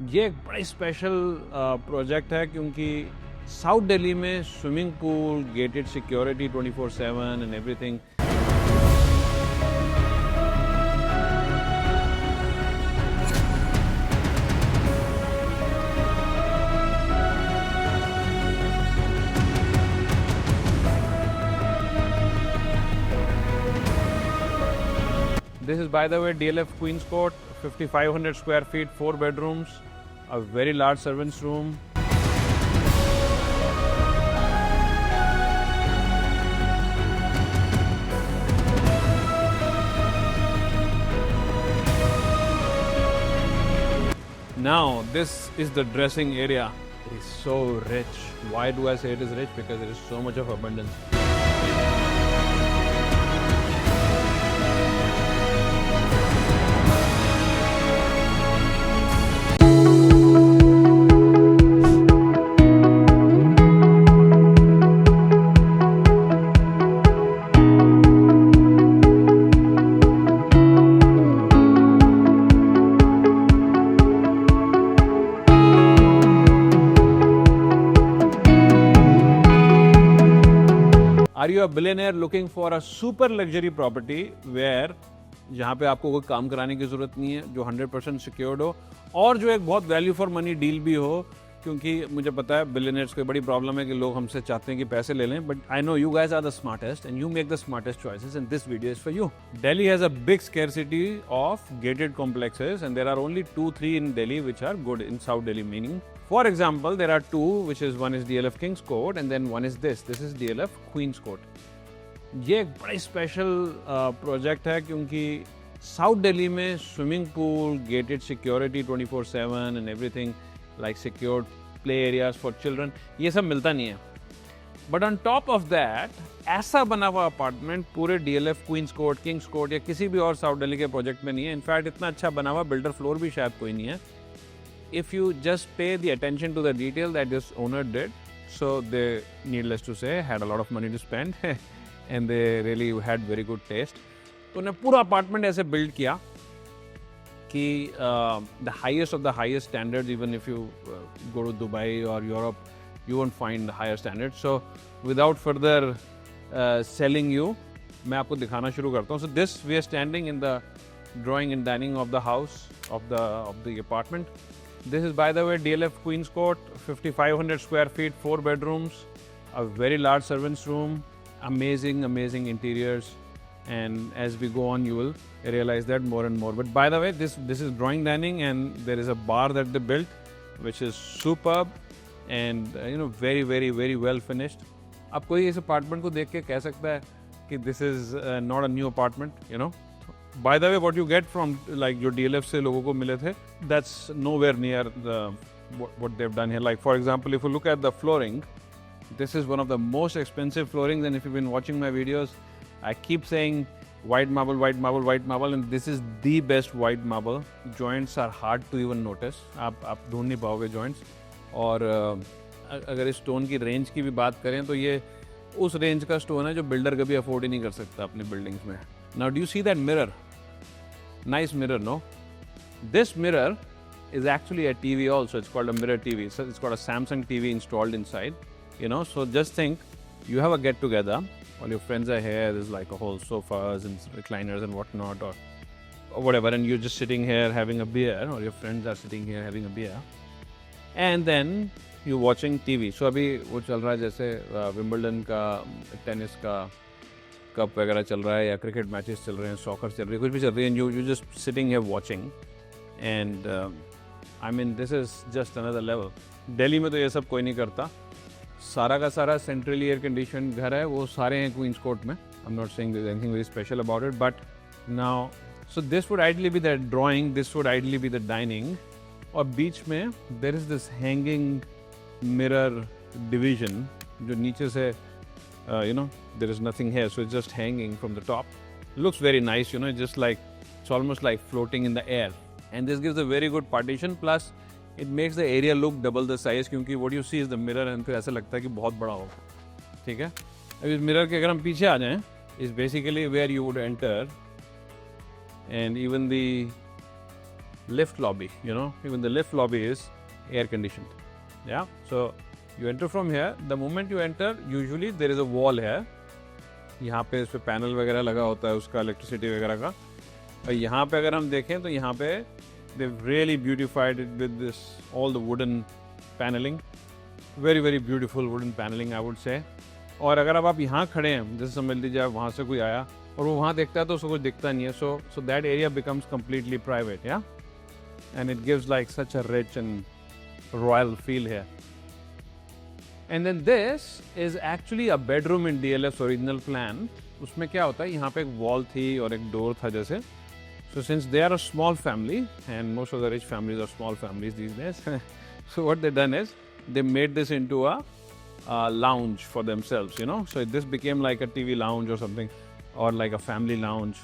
ये एक बड़ा स्पेशल प्रोजेक्ट है क्योंकि साउथ दिल्ली में swimming pool, gated security 24/7 and everything. This is, by the way, DLF Queen's Court, 5,500 square feet, 4 bedrooms, a very large servants' room. Now, this is the dressing area. It is so rich. Why do I say it is rich? Because there is so much of abundance. Are you a billionaire looking for a super luxury property where जहाँ पे आपको कोई काम कराने की ज़रूरत नहीं है, जो 100% सिक्योर्ड हो और जो एक बहुत वैल्यू फॉर मनी डील भी हो? क्योंकि मुझे पता है बिलियनर्स को बड़ी प्रॉब्लम है कि लोग हमसे चाहते हैं कि पैसे ले लें, but I know you guys are the smartest and you make the smartest choices and this video is for you. Delhi has a big scarcity of gated complexes and there are only 2-3 in Delhi which are good in South Delhi, meaning for example there are two, which is one is DLF King's Court and then one is this is DLF Queen's Court. ये एक बड़ा special project है क्योंकि south Delhi में swimming pool, gated security 24/7 and everything like secured play areas for children, ये सब मिलता नहीं है। But on top of that ऐसा बना हुआ अपार्टमेंट पूरे DLF Queens Court, Kings Court या किसी भी और साउथ दिल्ली के प्रोजेक्ट में नहीं है। इनफैक्ट इतना अच्छा बना हुआ बिल्डर फ्लोर भी शायद कोई नहीं है। If you just pay the attention to the detail that this owner did, so they needless to say had a lot of money to spend and they really had very good taste. तो उन्हें पूरा apartment ऐसे build किया कि the highest of the highest standards, even if you go to Dubai और Europe you won't find higher standard. So without further selling you, मैं आपको दिखाना शुरू करता हूँ। So this we are standing in the drawing and dining of the house of the apartment. This is, by the way, DLF Queen's Court, 5,500 square feet, 4 bedrooms, a very large servants' room, amazing interiors, and as we go on, you will realize that more and more. But by the way, this is drawing dining, and there is a bar that they built, which is superb, and very well finished. अब कोई इस apartment को देख के कह सकता है कि this is not a new apartment, you know. By the way, what you get from like your DLF से लोगों को मिले थे, that's nowhere near what they've done here. Like for example, if you look at the flooring, this is one of the most expensive floorings. And if you've been watching my videos, I keep saying white marble, and this is the best white marble. Joints are hard to even notice. आप ढूंढ नहीं पाओगे joints. और अगर इस stone की range की भी बात करें तो ये उस range का stone है जो builder कभी afford ही नहीं कर सकता अपने buildings में। Now, do you see that mirror? Nice mirror, no? This mirror is actually a TV also. It's called a mirror TV. So it's got a Samsung TV installed inside, you know. So just think, you have a get together, all your friends are here, there's like a whole sofas and recliners and whatnot or whatever, and you're just sitting here having a beer, or your friends are sitting here having a beer, and then you're watching TV. So अभी वो चल रहा है जैसे Wimbledon का, tennis का cup वगैरह चल रहा है या क्रिकेट मैचेस चल रहे हैं, सॉकर चल रही है, कुछ भी चल रही है, you just sitting here watching, and I mean this is just another level. Delhi में तो ये सब कोई नहीं करता। सारा का सारा सेंट्रली एयर कंडीशन घर है, वो सारे हैं क्वींस कोर्ट में। I am not saying there is anything very special about it, but now so this would ideally be the drawing, this would ideally be the dining, और बीच में there is this hanging mirror division जो नीचे से there is nothing here, so it's just hanging from the top. Looks very nice, just like it's almost like floating in the air, and this gives a very good partition, plus it makes the area look double the size क्योंकि what you see is the mirror, and फिर ऐसा लगता है कि बहुत बड़ा हो। ठीक है, अब इस मिरर के अगर हम पीछे आ जाएं, is basically where you would enter, and even the lift lobby, you know, even the lift lobby is air conditioned. Yeah, so you enter from here. The moment you enter, usually there is a wall here. यहाँ पे इस पे panel वगैरह लगा होता है उसका electricity वगैरह का. और यहाँ पे अगर हम देखें तो यहाँ पे they've really beautified it with this all the wooden paneling. Very very beautiful wooden paneling I would say. और अगर अब आप यहाँ खड़े हैं, जैसे समझ लीजिए आप वहाँ से कोई आया और वो वहाँ देखता है तो उसको कुछ दिखता नहीं है. So that area becomes completely private, yeah, and it gives like such a rich and royal feel here. And then this is actually a bedroom in DLF's original plan. उसमें क्या होता है, यहाँ पे एक wall थी और एक door था जैसे. So since they are a small family and most of the rich families are small families these days, so what they done is they made this into a lounge for themselves, you know. So this became like a TV lounge or something, or like a family lounge.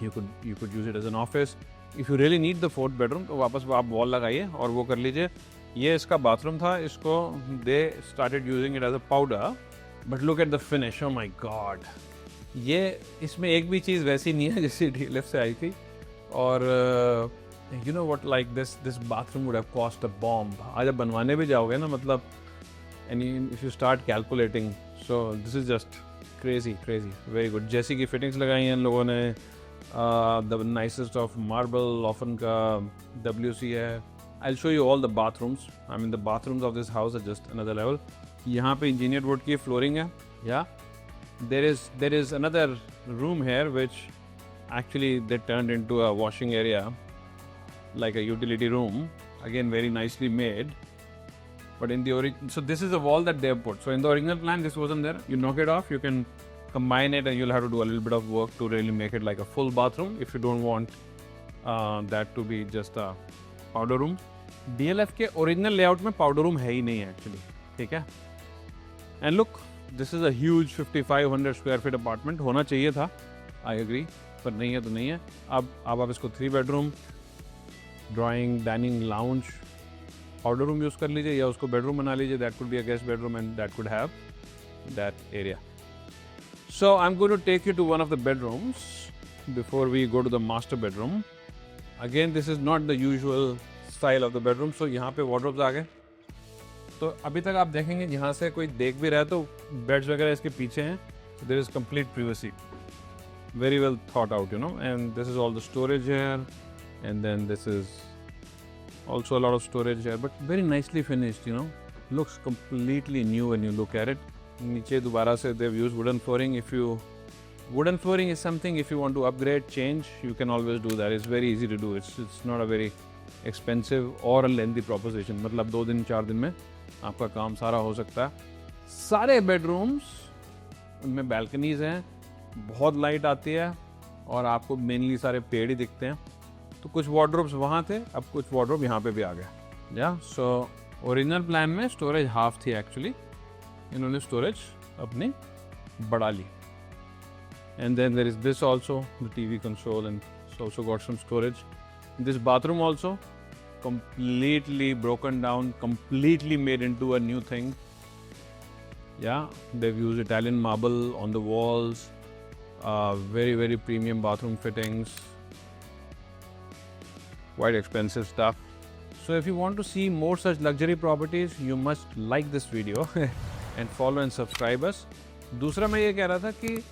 You could use it as an office. If you really need the fourth bedroom, तो वापस आप wall लगाइए और वो कर लीजिए. ये इसका bathroom था, इसको they started using it as a powder. But look at the finish, oh my god. ये इसमें एक भी चीज़ वैसी नहीं है जैसी DLF से आई थी. और you know what, like this bathroom would have cost a bomb. आज अब बनवाने भी जाओगे ना, मतलब, and if you start calculating, so this is just crazy, very good. जैसी की fittings लगाई हैं इन लोगों ने, the nicest of marble often का WC है. I'll show you all the bathrooms. I mean the bathrooms of this house are just another level. यहाँ पे engineered wood की flooring है. Yeah, there is another room here which actually they turned into a washing area, like a utility room. Again, very nicely made. But in the so this is a wall that they have put. So in the original plan, this wasn't there. You knock it off, you can combine it, and you'll have to do a little bit of work to really make it like a full bathroom if you don't want that to be just a powder room. DLF के original layout में powder room है ही नहीं actually, ठीक है? And look, this is a huge 5500 square feet apartment. होना चाहिए था, I agree, पर नहीं है तो नहीं है. अब आप इसको 3 bedroom, drawing, dining, lounge, powder room use कर लीजिए या उसको bedroom बना लीजिए. That could be a guest bedroom and that could have that area. So I'm going to take you to one of the bedrooms before we go to the master bedroom. Again, this is not the usual style of the bedroom. So यहाँ पे wardrobes आ गए. तो अभी तक आप देखेंगे यहाँ से कोई देख भी रहा है तो बेड्स वगैरह इसके पीछे हैं. So there is complete privacy. Very well thought out, you know. And this is all the storage here. And then this is also a lot of storage here, but very nicely finished, you know. Looks completely new when you look at it. नीचे दोबारा से they've used wooden flooring. Wooden flooring is something, if you want to upgrade, change, you can always do that. It's very easy to do. It's not a very expensive or a lengthy proposition. मतलब 2 दिन 4 दिन में आपका काम सारा हो सकता है. सारे बेडरूम्स उनमें balconies हैं, बहुत लाइट आती है और आपको मेनली सारे पेड़ ही दिखते हैं. तो कुछ वार्डरोब्स वहाँ थे, अब कुछ वार्डरोब यहाँ पे भी आ गए. या सो ओरिजिनल प्लान में स्टोरेज हाफ थी एक्चुअली, इन्होंने स्टोरेज अपनी बढ़ा ली. And then there is this also, the TV console, and it's also got some storage. This bathroom also completely broken down, completely made into a new thing. Yeah, they've used Italian marble on the walls, very very premium bathroom fittings. Quite expensive stuff. So if you want to see more such luxury properties, you must like this video and follow and subscribe us. दूसरा मैं ये कह रहा था कि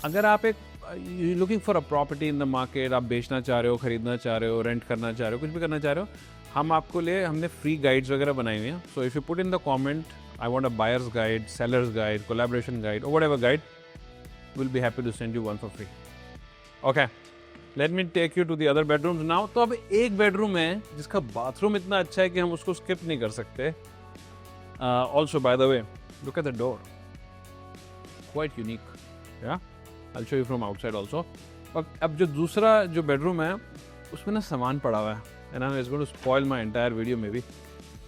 अगर आप you're looking for a property in the market, आप बेचना चाह रहे हो, खरीदना चाह रहे हो, रेंट करना चाह रहे हो, कुछ भी करना चाह रहे हो, हमने फ्री गाइड्स वगैरह बनाई हुई हैं. So if you put in the comment, I want a buyer's guide, seller's guide, collaboration guide, or whatever guide, we'll be happy to send you one for free. Okay. Let me take you to the other bedrooms now. तो अब एक bedroom है जिसका bathroom इतना अच्छा है कि हम उसको स्किप नहीं कर सकते. Also, by the way, look at the door. Quite unique. Yeah, I'll show you from outside also. और अब जो दूसरा जो बेडरूम है उसमें ना सामान पड़ा हुआ है. And I'm going to spoil my entire video maybe.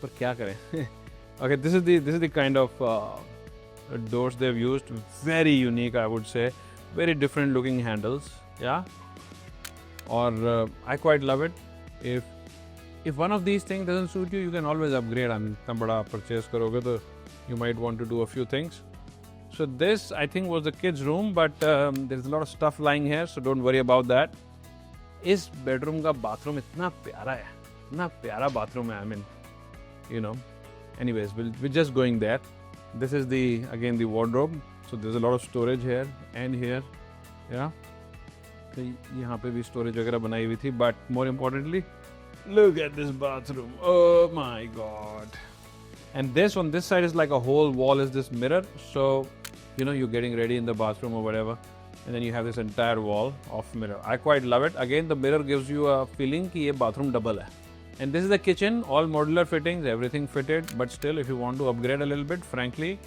पर क्या करें? Okay, this is the kind of doors they've used. Very unique, I would say. Very different looking handles. Yeah. Or I quite love it. If one of these things doesn't suit you, you can always upgrade. I mean, इतना बड़ा purchase करोगे तो you might want to do a few things. So this I think was the kids' room, but there's a lot of stuff lying here, so don't worry about that. इस bedroom का bathroom इतना प्यारा है. इतना प्यारा bathroom है, I mean, you know. Anyways, we're just going there. This is again the wardrobe. So there's a lot of storage here and here. Yeah. तो यहाँ पे भी storage वगैरह बनाई हुई थी. But more importantly, look at this bathroom. Oh my God. And this on this side is like a whole wall is this mirror. So, you know, you're getting ready in the bathroom or whatever. And then you have this entire wall of mirror. I quite love it. Again, the mirror gives you a feeling कि ये bathroom double है. And this is the kitchen, all modular fittings, everything fitted. But still, if you want to upgrade a little bit, frankly,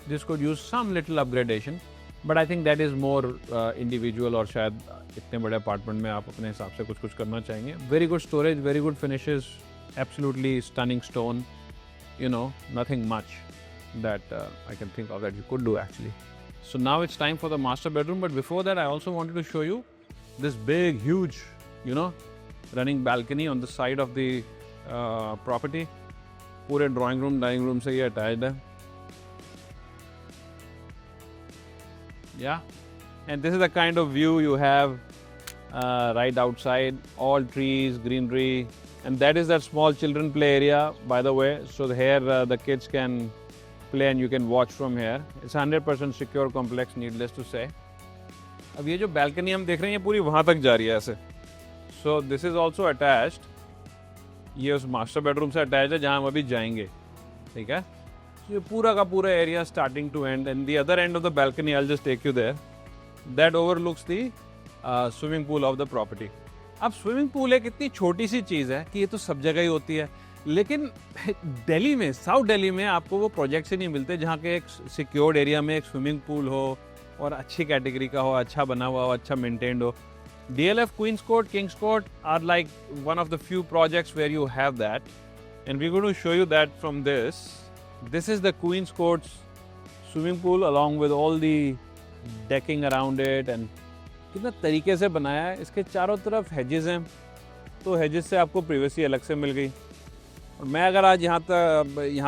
this could use some little upgradation. But I think that is more individual और शायद इतने बड़े apartment में आप अपने हिसाब से कुछ करना चाहेंगे. Very good storage, very good finishes, absolutely stunning stone. You know, nothing much that I can think of that you could do actually. So now it's time for the master bedroom. But before that, I also wanted to show you this big, huge, you know, running balcony on the side of the property. पूरे drawing room, dining room से ये attached है. Yeah, and this is the kind of view you have right outside. All trees, greenery, and that is that small children play area, by the way. So here the kids can play and you can watch from here. It's 100% secure complex, needless to say. अब ये जो balcony हम देख रहे हैं ये पूरी वहाँ तक जा रही है ऐसे. So this is also attached. ये उस master bedroom से attached है जहाँ हम अभी जाएंगे, ठीक है? So ये पूरा का पूरा area starting to end, and the other end of the balcony, I'll just take you there. That overlooks the swimming pool of the property. अब swimming pool एक इतनी छोटी सी चीज़ है कि ये तो सब जगह ही होती है, लेकिन दिल्ली में, साउथ दिल्ली में आपको वो प्रोजेक्ट से नहीं मिलते जहाँ के एक सिक्योर्ड एरिया में एक स्विमिंग पूल हो और अच्छी कैटेगरी का हो, अच्छा बना हुआ हो, अच्छा मेंटेन्ड हो. DLF Queen's Court, King's Court are like one of the few projects where you have that, and we're going to show you that from this. This is the Queen's Court's swimming pool along with all the decking around it, and कितना तरीके से बनाया है. इसके चारों तरफ hedges हैं, तो hedges से आपको privacy अलग से मिल गई. और मैं अगर आज यहाँ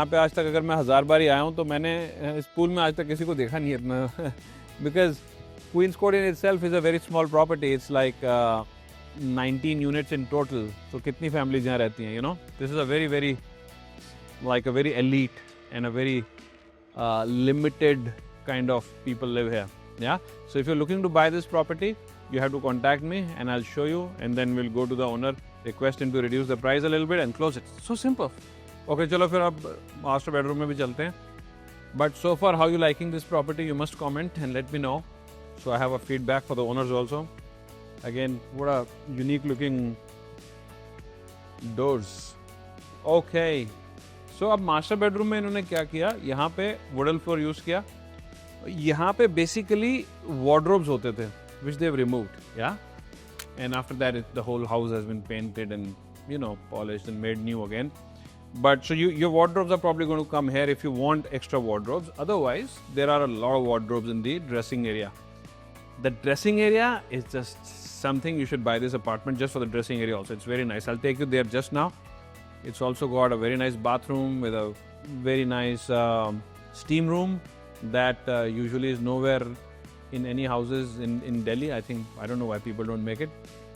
पे आज तक अगर मैं 1000 बार ही आया हूँ तो मैंने इस पूल में आज तक किसी को देखा नहीं है इतना. Because Queen's Court in itself is a very small property. It's like 19 units in total. So कितनी families यहाँ रहती हैं, you know? This is a very like a very elite and a very limited kind of people live here. Yeah. So if you're looking to buy this property, you have to contact me and I'll show you, and then we'll go to the owner, request him to reduce the price a little bit and close it. So simple. Okay, चलो फिर अब master bedroom में भी चलते हैं. But so far, how you liking this property? You must comment and let me know. So I have a feedback for the owners also. Again, what a unique looking doors. Okay. So अब master bedroom में इन्होंने क्या किया? यहाँ पे wooden floor use किया. यहाँ पे basically wardrobes होते थे, which they've removed. Yeah. And after that, the whole house has been painted and, you know, polished and made new again. But so your wardrobes are probably going to come here if you want extra wardrobes. Otherwise, there are a lot of wardrobes in the dressing area. The dressing area is just something you should buy this apartment just for the dressing area also. It's very nice. I'll take you there just now. It's also got a very nice bathroom with a very nice steam room that usually is nowhere in any houses in Delhi. I don't know why people don't make it.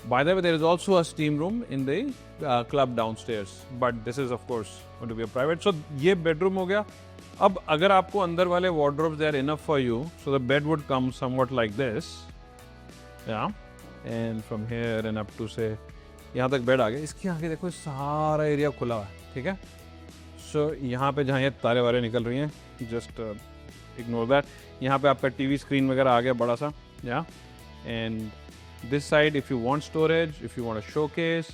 By the way, there is also a steam room in the club downstairs, but this is of course going to be a private. So ये bedroom हो गया. अब अगर आपको अंदर वाले wardrobes, they are enough for you, so the bed would come somewhat like this, yeah, and from here and up to say यहाँ तक bed आ गया. इसके आगे देखो सारा area खुला हुआ है, ठीक है. So यहाँ पे जहाँ ये तारे वारे निकल रही हैं, just ignore that. यहाँ पे आपका TV screen वगैरह आ गया बड़ा सा, yeah, and this side, if you want storage, if you want a showcase,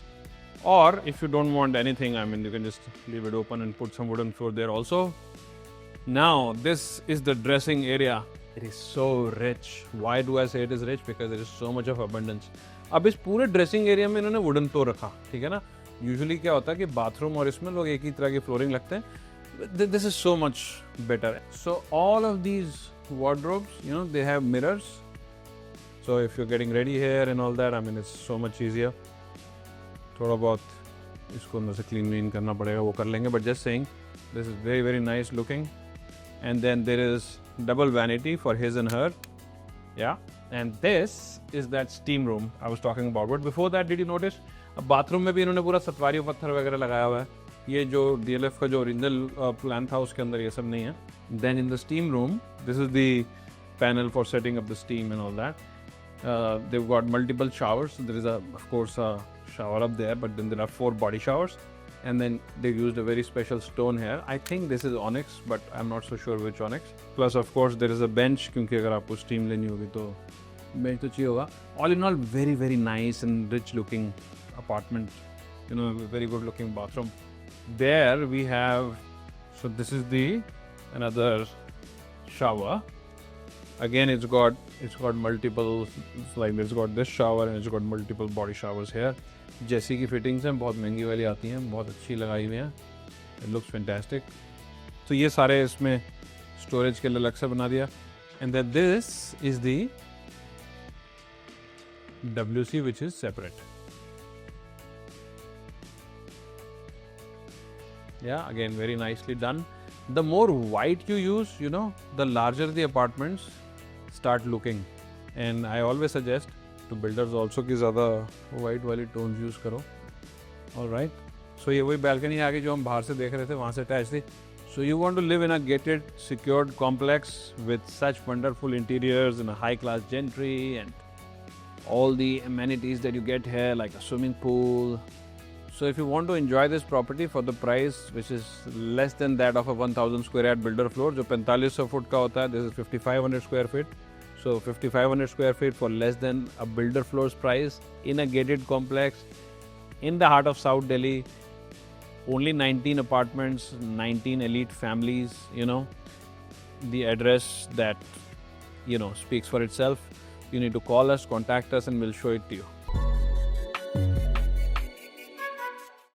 or if you don't want anything, I mean, you can just leave it open and put some wooden floor there also. Now, this is the dressing area. It is so rich. Why do I say it is rich? Because there is so much of abundance. अब इस पूरे dressing area में इन्होंने wooden floor रखा, ठीक है ना? Usually क्या होता है कि bathroom और इसमें लोग एक ही तरह की flooring लगते हैं. This is so much better. So all of these wardrobes, you know, they have mirrors. So if you're getting ready here and all that, I mean, it's so much easier. थोड़ा बहुत इसको अंदर से clean करना पड़ेगा, वो कर लेंगे. But just saying, this is very nice looking. And then there is double vanity for his and her. Yeah. And this is that steam room I was talking about. But before that, did you notice? अब bathroom में भी इन्होंने पूरा सतवारी पत्थर वगैरह लगाया हुआ है. ये जो DLF का जो ओरिजिनल प्लान था उसके अंदर ये सब नहीं है. Then in the steam room, this is the panel for setting up the steam and all that. They've got multiple showers. There is of course a shower up there, but then there are 4 body showers, and then they used a very special stone here. I think this is onyx, but I'm not so sure which onyx. Plus of course there is a bench, क्योंकि अगर आपको steam लेनी होगी तो bench तो चाहिए होगा. All in all, very very nice and rich looking apartment. You know, very good looking bathroom. There we have, so this is the another shower. Again, it's got multiple, like it's got this shower and it's got multiple body showers here. जैसी की fittings हैं बहुत महंगी वाली आती हैं, बहुत अच्छी लगाई हुई हैं. It looks fantastic. तो ये सारे इसमें स्टोरेज के लिए अलग से बना दिया. And then this is the WC which is separate. Yeah, again very nicely done. The more white you use, you know, the larger the apartments start looking. And I always suggest to builders also कि ज़्यादा white वाली tones use करो. Alright. So ये वही balcony आगे जो हम बाहर से देख रहे थे वहाँ से attached थी. So you want to live in a gated, secured complex with such wonderful interiors and a high-class gentry and all the amenities that you get here, like a swimming pool. So if you want to enjoy this property for the price which is less than that of a 1000 square yard builder floor, जो 4500 foot का होता है, this is 5500 square feet. So 5500 square feet for less than a builder floor's price in a gated complex in the heart of South Delhi. Only 19 apartments, 19 elite families, you know. The address that, you know, speaks for itself. You need to call us, contact us, and we'll show it to you.